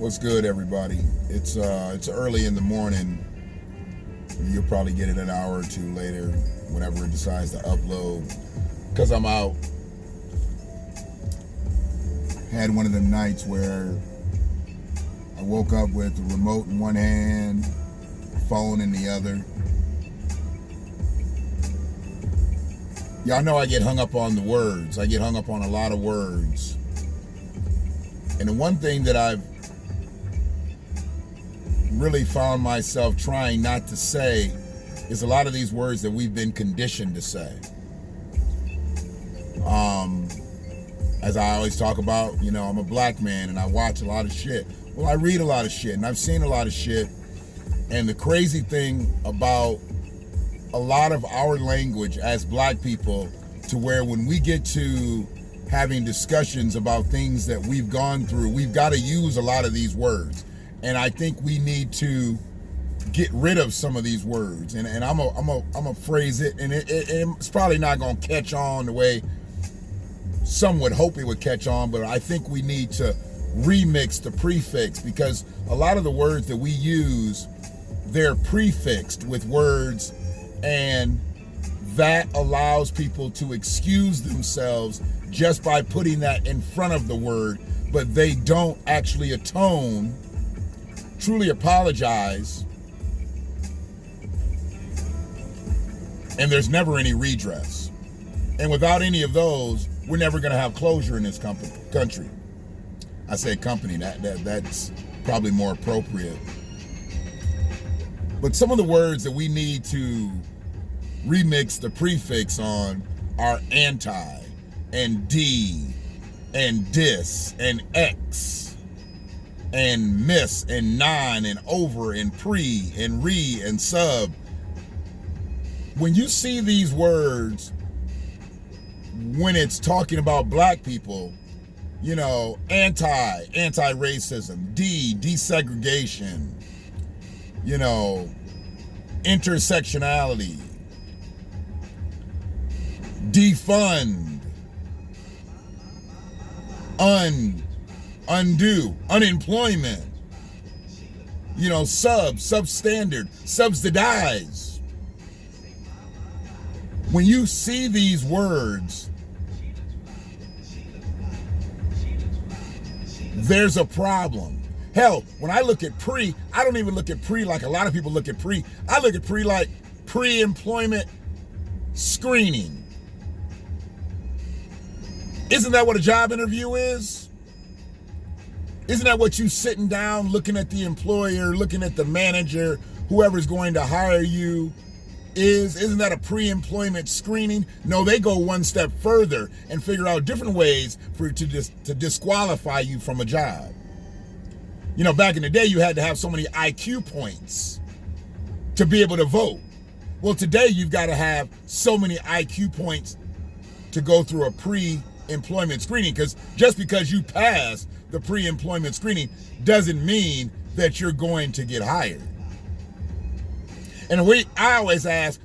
What's good, everybody? It's early in the morning. You'll probably get it an hour or two later, whenever it decides to upload, because I'm out. Had one of them nights where I woke up with the remote in one hand, phone in the other. Y'all know I get hung up on the words. I get hung up on a lot of words. And the one thing that I've really found myself trying not to say is a lot of these words that we've been conditioned to say. As I always talk about, I'm a black man and I watch a lot of shit. Well, I read a lot of shit and I've seen a lot of shit. And the crazy thing about a lot of our language as black people, to where when we get to having discussions about things that we've gone through, we've got to use a lot of these words. And I think we need to get rid of some of these words. And I'm a phrase it, and it's probably not going to catch on the way some would hope it would catch on, but I think we need to remix the prefix, because a lot of the words that we use, they're prefixed with words, and that allows people to excuse themselves just by putting that in front of the word, but they don't actually atone, truly apologize, and there's never any redress. And without any of those, we're never going to have closure in this country. I say company, that's probably more appropriate. But some of the words that we need to remix the prefix on are anti, and D, and dis, and X, and miss, and non, and over, and pre, and re, and sub. When you see these words, when it's talking about black people, anti-racism, desegregation, intersectionality, defund, undo, unemployment, substandard, subsidize. When you see these words, there's a problem. Hell, when I look at pre, I don't even look at pre like a lot of people look at pre. I look at pre like pre-employment screening. Isn't that what a job interview is? Isn't that what you sitting down looking at the employer, looking at the manager, whoever's going to hire you isn't that a pre-employment screening? No, they go one step further and figure out different ways to disqualify you from a job. Back in the day, you had to have so many IQ points to be able to vote. Well, today you've got to have so many IQ points to go through a pre-employment screening, because just because you pass the pre-employment screening doesn't mean that you're going to get hired. And I always ask,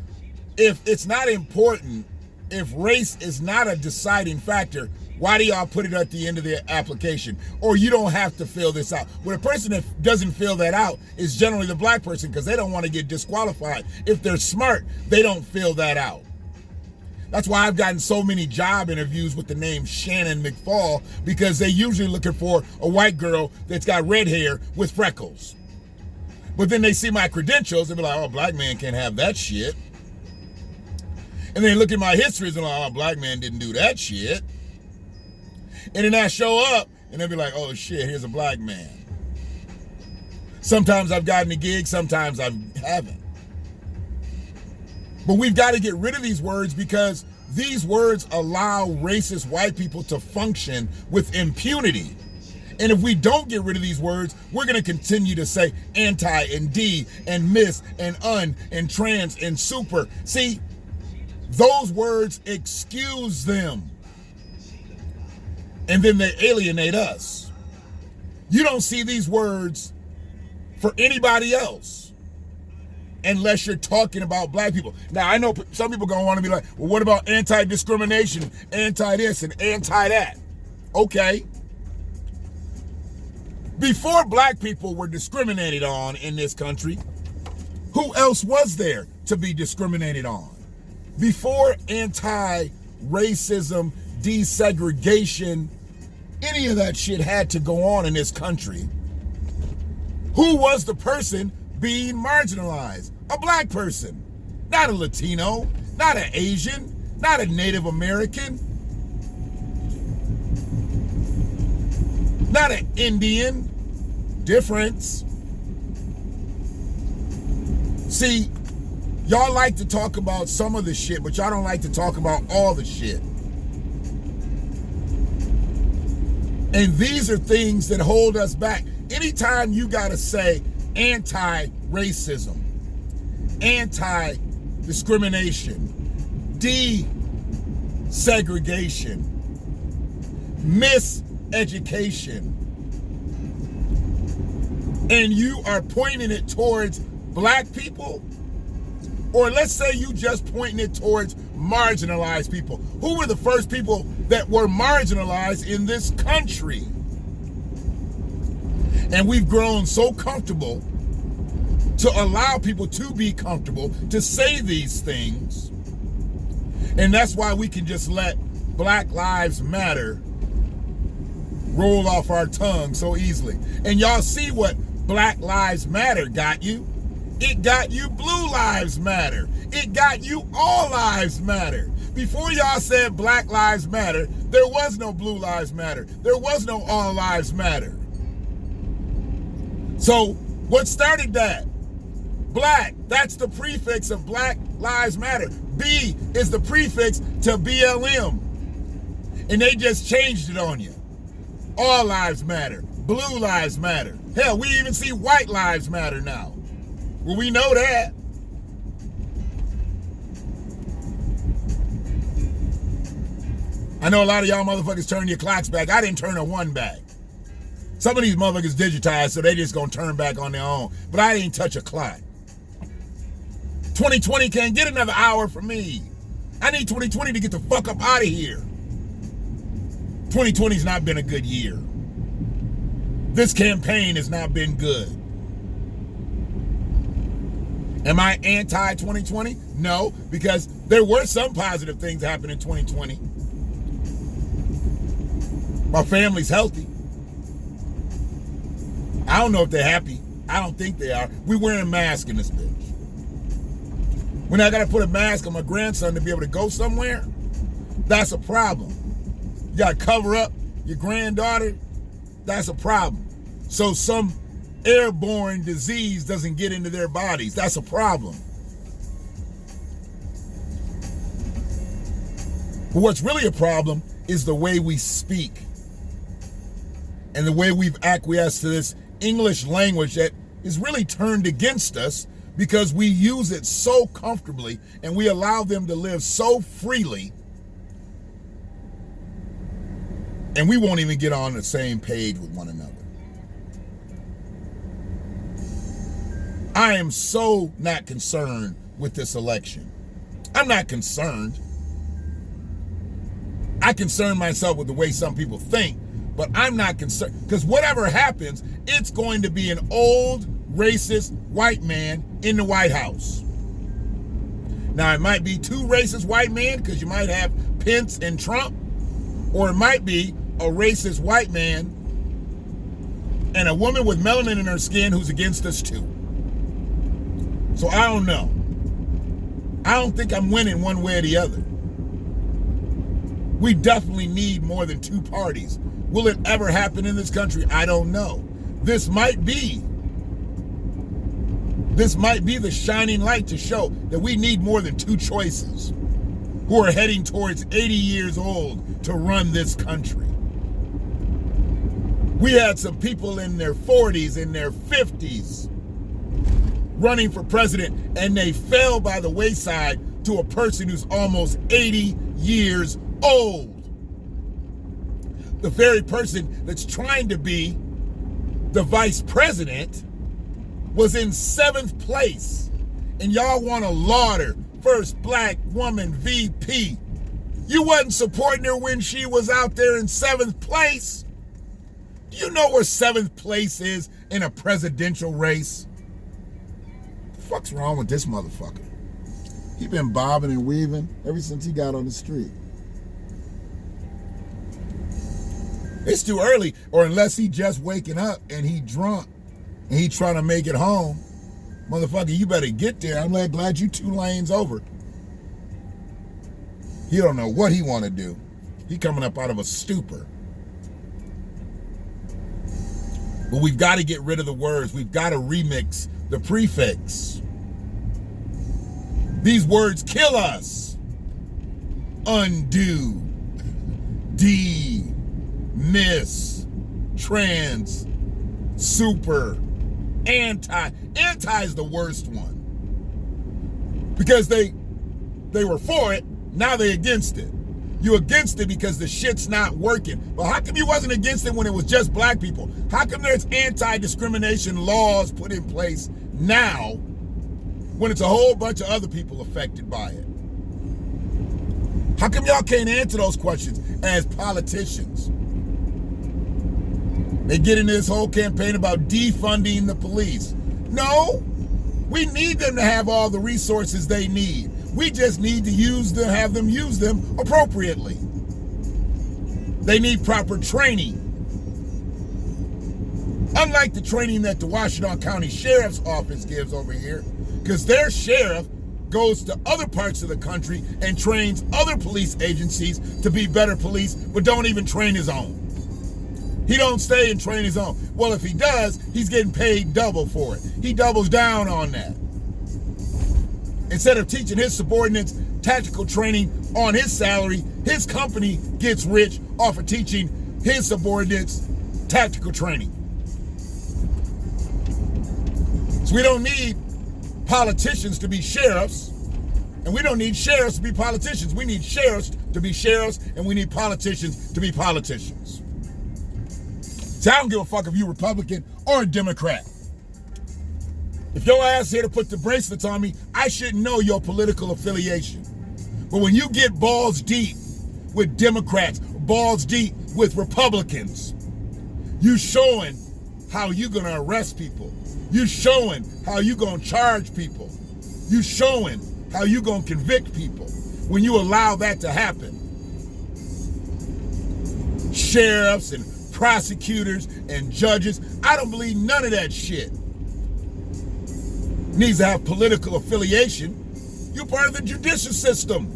if it's not important, if race is not a deciding factor, why do y'all put it at the end of the application? Or you don't have to fill this out. Well, the person that doesn't fill that out is generally the black person, because they don't want to get disqualified. If they're smart, they don't fill that out. That's why I've gotten so many job interviews with the name Shannon McFall, because they're usually looking for a white girl that's got red hair with freckles. But then they see my credentials, they'll be like, oh, black man can't have that shit. And then they look at my histories and like, oh, black man didn't do that shit. And then I show up and they'll be like, oh shit, here's a black man. Sometimes I've gotten a gig, sometimes I haven't. But we've got to get rid of these words, because these words allow racist white people to function with impunity. And if we don't get rid of these words, we're going to continue to say anti and D and miss and un and trans and super. See, those words excuse them. And then they alienate us. You don't see these words for anybody else unless you're talking about black people. Now, I know some people going to want to be like, well, what about anti-discrimination, anti-this and anti-that? Okay. Before black people were discriminated on in this country, who else was there to be discriminated on? Before anti-racism, desegregation, any of that shit had to go on in this country, who was the person being marginalized? A black person, not a Latino, not an Asian, not a Native American, not an Indian. Difference. See, y'all like to talk about some of the shit, but y'all don't like to talk about all the shit. And these are things that hold us back. Anytime you gotta say anti-racism, anti-discrimination, desegregation, miseducation, and you are pointing it towards black people, or let's say you just pointing it towards marginalized people. Who were the first people that were marginalized in this country? And we've grown so comfortable to allow people to be comfortable to say these things. And that's why we can just let Black Lives Matter roll off our tongue so easily. And y'all see what Black Lives Matter got you. It got you Blue Lives Matter. It got you All Lives Matter. Before y'all said Black Lives Matter, there was no Blue Lives Matter. There was no All Lives Matter. So what started that? Black, that's the prefix of Black Lives Matter. B is the prefix to BLM. And they just changed it on you. All Lives Matter. Blue Lives Matter. Hell, we even see White Lives Matter now. Well, we know that. I know a lot of y'all motherfuckers turn your clocks back. I didn't turn a one back. Some of these motherfuckers digitized, so they just gonna turn back on their own. But I didn't touch a clock. 2020 can't get another hour from me. I need 2020 to get the fuck up out of here. 2020's not been a good year. This campaign has not been good. Am I anti-2020? No, because there were some positive things happening in 2020. My family's healthy. I don't know if they're happy. I don't think they are. We wearing masks in this bitch. When I gotta put a mask on my grandson to be able to go somewhere, that's a problem. You gotta cover up your granddaughter, that's a problem. So some airborne disease doesn't get into their bodies, that's a problem. But what's really a problem is the way we speak and the way we've acquiesced to this English language that is really turned against us because we use it so comfortably and we allow them to live so freely, and we won't even get on the same page with one another. I am so not concerned with this election. I'm not concerned. I concern myself with the way some people think, but I'm not concerned, because whatever happens, it's going to be an old, racist white man in the White House. Now, it might be two racist white men, because you might have Pence and Trump, or it might be a racist white man and a woman with melanin in her skin who's against us too. So I don't know. I don't think I'm winning one way or the other. We definitely need more than two parties. Will it ever happen in this country? I don't know. This might be the shining light to show that we need more than two choices who are heading towards 80 years old to run this country. We had some people in their 40s, in their 50s, running for president, and they fell by the wayside to a person who's almost 80 years old. The very person that's trying to be the vice president was in 7th place. And y'all want to laud her, first black woman VP. You wasn't supporting her when she was out there in 7th place. Do You know where 7th place is in a presidential race? The fuck's wrong with this motherfucker? He been bobbing and weaving ever since he got on the street. It's too early, or unless he just waking up and he drunk and he trying to make it home. Motherfucker, you better get there. I'm glad you 2 lanes over. He don't know what he want to do. He coming up out of a stupor. But we've got to get rid of the words. We've got to remix the prefix. These words kill us. Undo, miss, trans, super, anti. Anti is the worst one. Because they were for it, now they against it. You against it because the shit's not working. But how come you wasn't against it when it was just black people? How come there's anti-discrimination laws put in place now when it's a whole bunch of other people affected by it? How come y'all can't answer those questions as politicians? They get into this whole campaign about defunding the police. No, we need them to have all the resources they need. We just need to have them use them appropriately. They need proper training. Unlike the training that the Washington County Sheriff's Office gives over here, because their sheriff goes to other parts of the country and trains other police agencies to be better police, but don't even train his own. He don't stay and train his own. Well, if he does, he's getting paid double for it. He doubles down on that. Instead of teaching his subordinates tactical training on his salary, his company gets rich off of teaching his subordinates tactical training. So we don't need politicians to be sheriffs, and we don't need sheriffs to be politicians. We need sheriffs to be sheriffs, and we need politicians to be politicians. See, I don't give a fuck if you're Republican or a Democrat. If your ass here to put the bracelets on me, I shouldn't know your political affiliation. But when you get balls deep with Democrats, balls deep with Republicans, you showing how you gonna arrest people. You showing how you gonna charge people. You showing how you gonna convict people when you allow that to happen. Sheriffs and prosecutors and judges, I don't believe none of that shit needs to have political affiliation. You're part of the judicial system.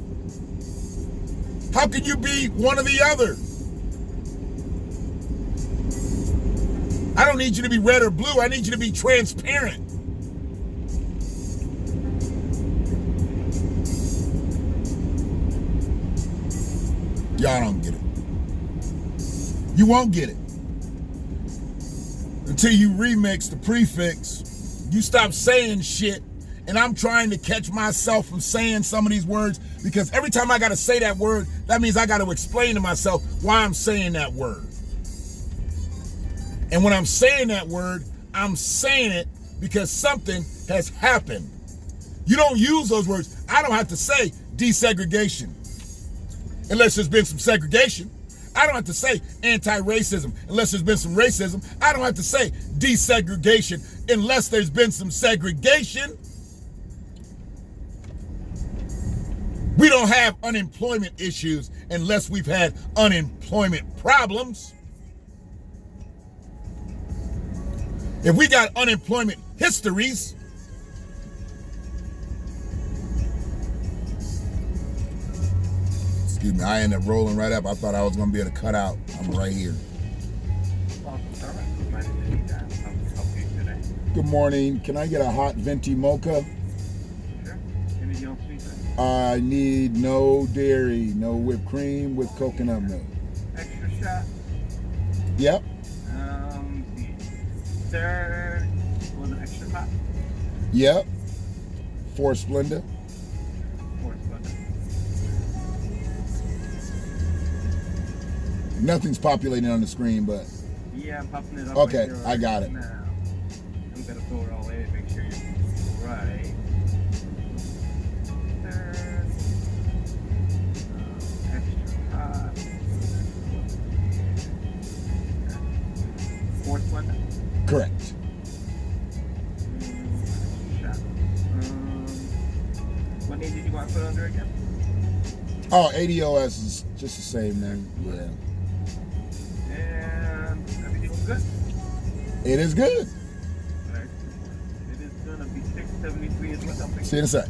How can you be one or the other? I don't need you to be red or blue. I need you to be transparent. Y'all don't get it. You won't get it until you remix the prefix. You stop saying shit, and I'm trying to catch myself from saying some of these words, because every time I gotta say that word, that means I gotta explain to myself why I'm saying that word. And when I'm saying that word, I'm saying it because something has happened. You don't use those words. I don't have to say desegregation unless there's been some segregation. I don't have to say anti-racism unless there's been some racism. I don't have to say desegregation unless there's been some segregation. We don't have unemployment issues unless we've had unemployment problems. If we got unemployment histories, excuse me, I ended up rolling right up. I thought I was going to be able to cut out. I'm right here. Good morning. Can I get a hot venti mocha? Sure. Anything else, sweet? I need no dairy, no whipped cream with coconut milk. Extra shot? Yep. The third was an extra hot? Yep. 4 Splenda. 4 Splenda. Nothing's populating on the screen, but... Yeah, I'm popping it up. Okay, right I got it. Now. I'm going to throw it all in, make sure you're right. Third. Extra hot. order again? Oh, ADOS is just the same, man. Yeah. And everything was good? It is good. Alright. It is gonna be 673 is what I'm thinking. See you in a sec.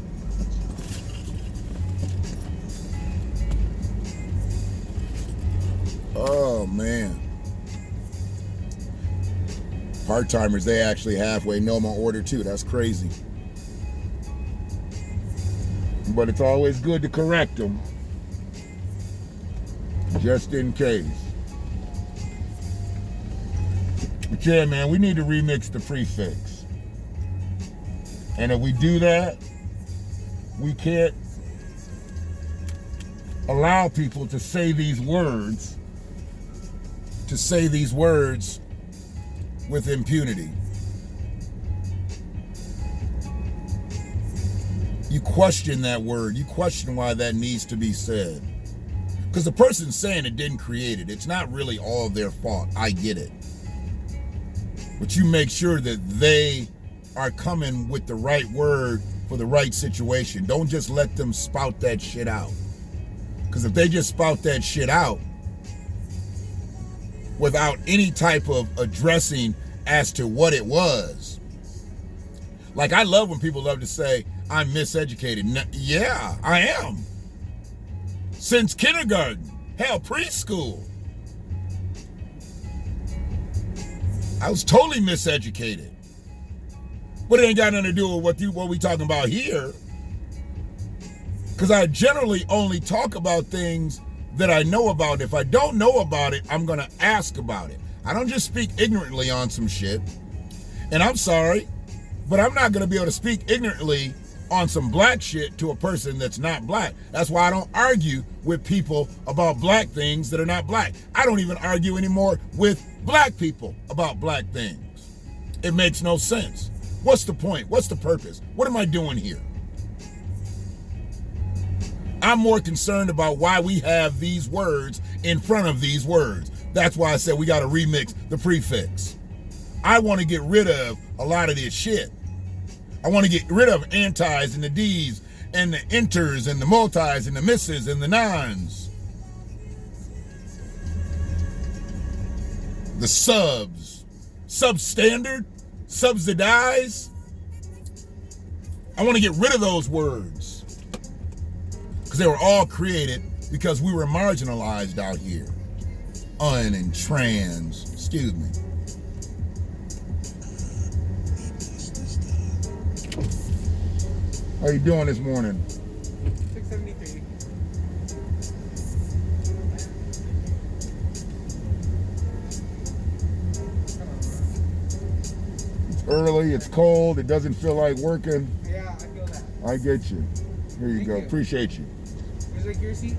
Oh, man. Part-timers, they actually halfway know my order too. That's crazy. But it's always good to correct them, just in case. But yeah, man, we need to remix the prefix. And if we do that, we can't allow people to say these words, with impunity. You question that word. You question why that needs to be said. Because the person saying it didn't create it. It's not really all their fault. I get it. But you make sure that they are coming with the right word for the right situation. Don't just let them spout that shit out. Because if they just spout that shit out without any type of addressing as to what it was. Like, I love when people love to say, I'm miseducated. Yeah, I am. Since kindergarten, hell, preschool. I was totally miseducated. But it ain't got nothing to do with what we talking about here. Because I generally only talk about things that I know about. If I don't know about it, I'm going to ask about it. I don't just speak ignorantly on some shit. And I'm sorry, but I'm not going to be able to speak ignorantly on some black shit to a person that's not black. That's why I don't argue with people about black things that are not black. I don't even argue anymore with black people about black things. It makes no sense. What's the point? What's the purpose? What am I doing here? I'm more concerned about why we have these words in front of these words. That's why I said we got to remix the prefix. I want to get rid of a lot of this shit. I want to get rid of antis and the Ds and the enters and the multis and the misses and the nons. The subs. Substandard. Subsidize. I want to get rid of those words. Because they were all created because we were marginalized out here. Un and trans. Excuse me. How you doing this morning? 673. It's early, it's cold, it doesn't feel like working. Yeah, I feel that. I get you. Here you Thank go. you. Appreciate you. Is it your seat?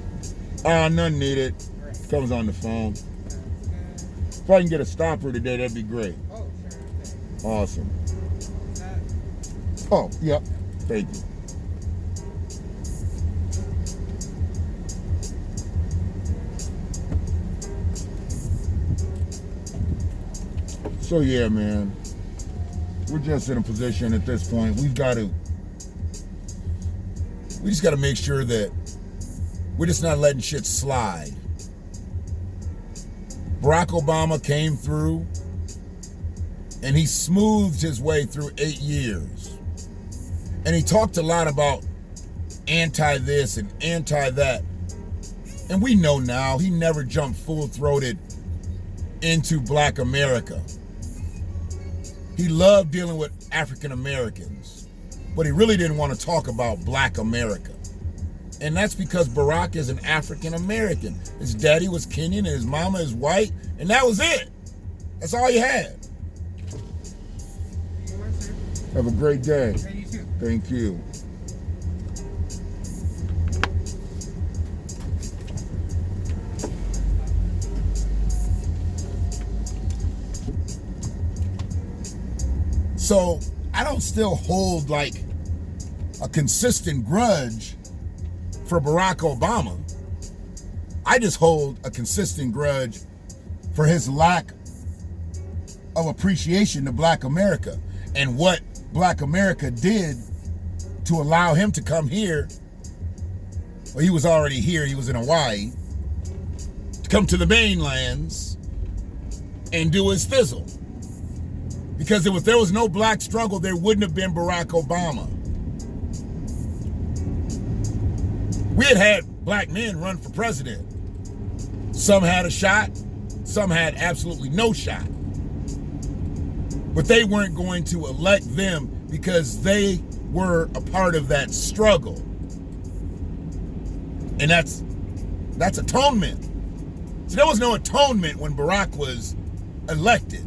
None needed. All right. Comes on the phone. If I can get a stopper today, that'd be great. Oh, sure. Okay. Awesome. That, Oh, yep. Thank you. So yeah, man. We're just in a position at this point. We just got to make sure that we're just not letting shit slide. Barack Obama came through and he smoothed his way through 8 years. And he talked a lot about anti-this and anti-that. And we know now he never jumped full-throated into Black America. He loved dealing with African Americans, but he really didn't want to talk about Black America. And that's because Barack is an African American. His daddy was Kenyan and his mama is white, and that was it. That's all he had. Have a great day. yeah, you too. Thank you. So I don't still hold like a consistent grudge for Barack Obama. I just hold a consistent grudge for his lack of appreciation to Black America and what Black America did to allow him to come here Well, he was already here. He was in Hawaii. To come to the mainlands and do his thizzle. Because if there was no black struggle, there wouldn't have been Barack Obama. We had black men run for president. Some had a shot, some had absolutely no shot. But they weren't going to elect them because they were a part of that struggle. And that's atonement. So there was no atonement when Barack was elected.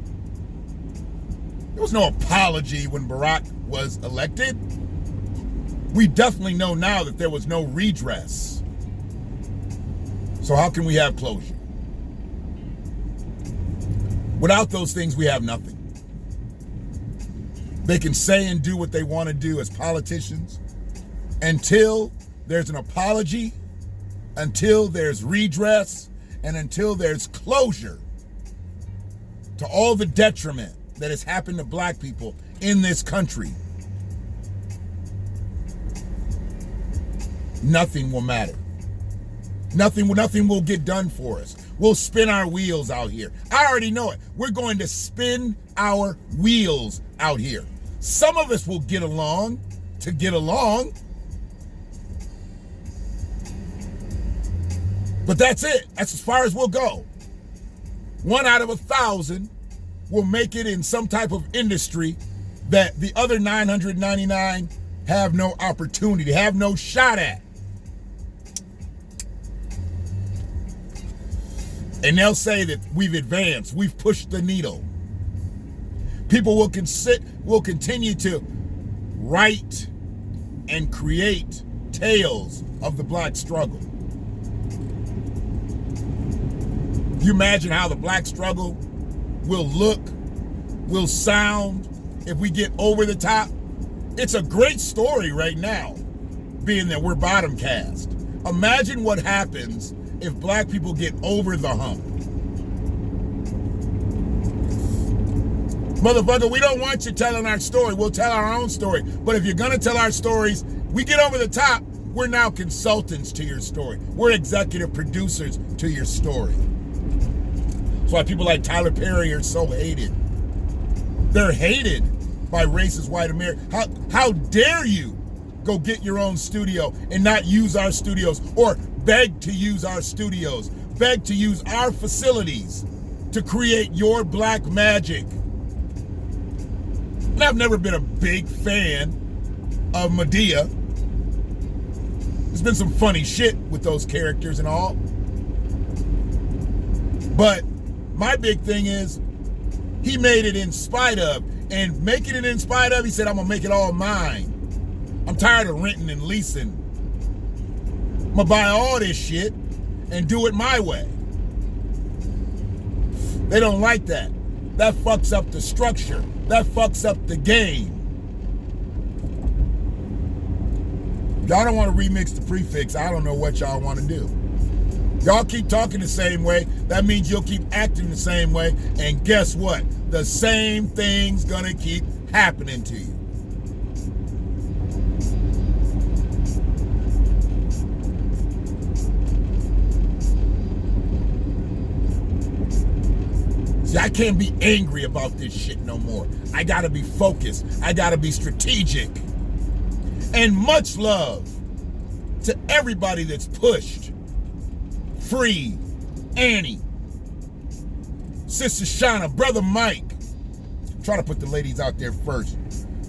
There was no apology when Barack was elected. We definitely know now that there was no redress. So how can we have closure? Without those things, we have nothing. They can say and do what they want to do as politicians until there's an apology, until there's redress, and until there's closure to all the detriment that has happened to black people in this country. Nothing will matter. Nothing will get done for us. We'll spin our wheels out here. I already know it. We're going to spin our wheels out here. Some of us will get along to get along. But that's it. That's as far as we'll go. 1 out of 1,000 will make it in some type of industry that the other 999 have no opportunity, have no shot at. And they'll say that we've advanced, we've pushed the needle. People will continue to write and create tales of the black struggle. You imagine how the black struggle will look, will sound if we get over the top? It's a great story right now, being that we're bottom cast. Imagine what happens if black people get over the hump. Motherfucker, we don't want you telling our story. We'll tell our own story. But if you're gonna tell our stories, we get over the top, we're now consultants to your story. We're executive producers to your story. That's why people like Tyler Perry are so hated. They're hated by racist white America. How dare you go get your own studio and not use our studios, or beg to use our studios, beg to use our facilities to create your black magic. And I've never been a big fan of Medea. There's been some funny shit with those characters and all. But my big thing is, he made it in spite of. And making it in spite of, he said, I'm gonna make it all mine. I'm tired of renting and leasing. I'm gonna buy all this shit and do it my way. They don't like that. That fucks up the structure. That fucks up the game. Y'all don't want to remix the prefix. I don't know what y'all want to do. Y'all keep talking the same way. That means you'll keep acting the same way. And guess what? The same thing's gonna keep happening to you. See, I can't be angry about this shit no more. I gotta be focused. I gotta be strategic. And much love to everybody that's pushed. Free, Annie, Sister Shauna, Brother Mike. I'm trying to put the ladies out there first.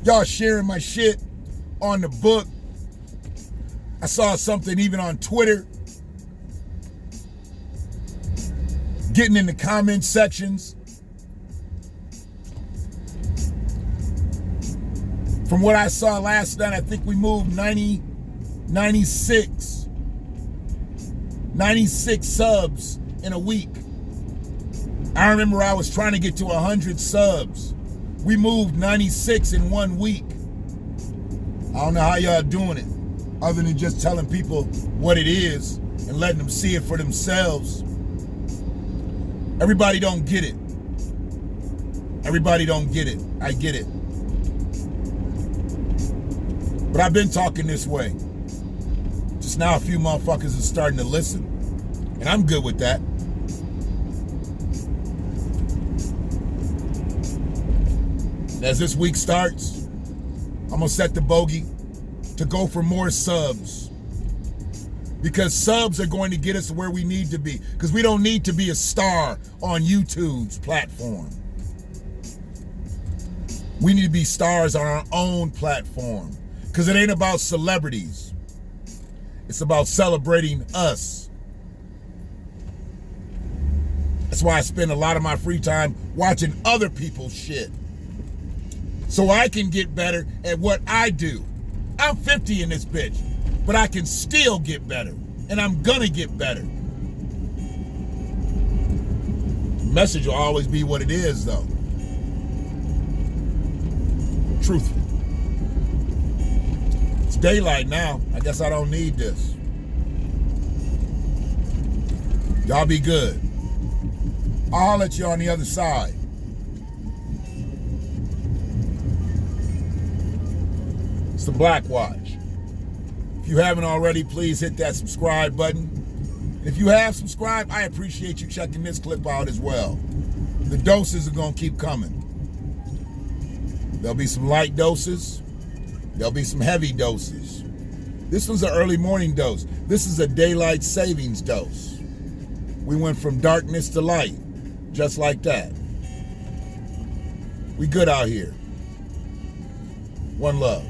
Y'all sharing my shit on the book. I saw something even on Twitter. Getting in the comment sections. From what I saw last night, I think we moved 96 subs in a week. I remember I was trying to get to 100 subs. We moved 96 in 1 week. I don't know how y'all doing it, other than just telling people what it is and letting them see it for themselves. Everybody don't get it. Everybody don't get it. I get it. But I've been talking this way. Just least now a few motherfuckers are starting to listen. And I'm good with that. And as this week starts, I'm going to set the bogey to go for more subs. Because subs are going to get us where we need to be. Because we don't need to be a star on YouTube's platform. We need to be stars on our own platform. Because it ain't about celebrities. It's about celebrating us. That's why I spend a lot of my free time watching other people's shit. So I can get better at what I do. I'm 50 in this bitch, but I can still get better. And I'm gonna get better. The message will always be what it is, though. Truthful. It's daylight now. I guess I don't need this. Y'all be good. I'll holler at you on the other side. It's the BlackWatch. If you haven't already, please hit that subscribe button. If you have subscribed, I appreciate you checking this clip out as well. The doses are going to keep coming. There'll be some light doses. There'll be some heavy doses. This was an early morning dose. This is a daylight savings dose. We went from darkness to light, just like that. We good out here. One love.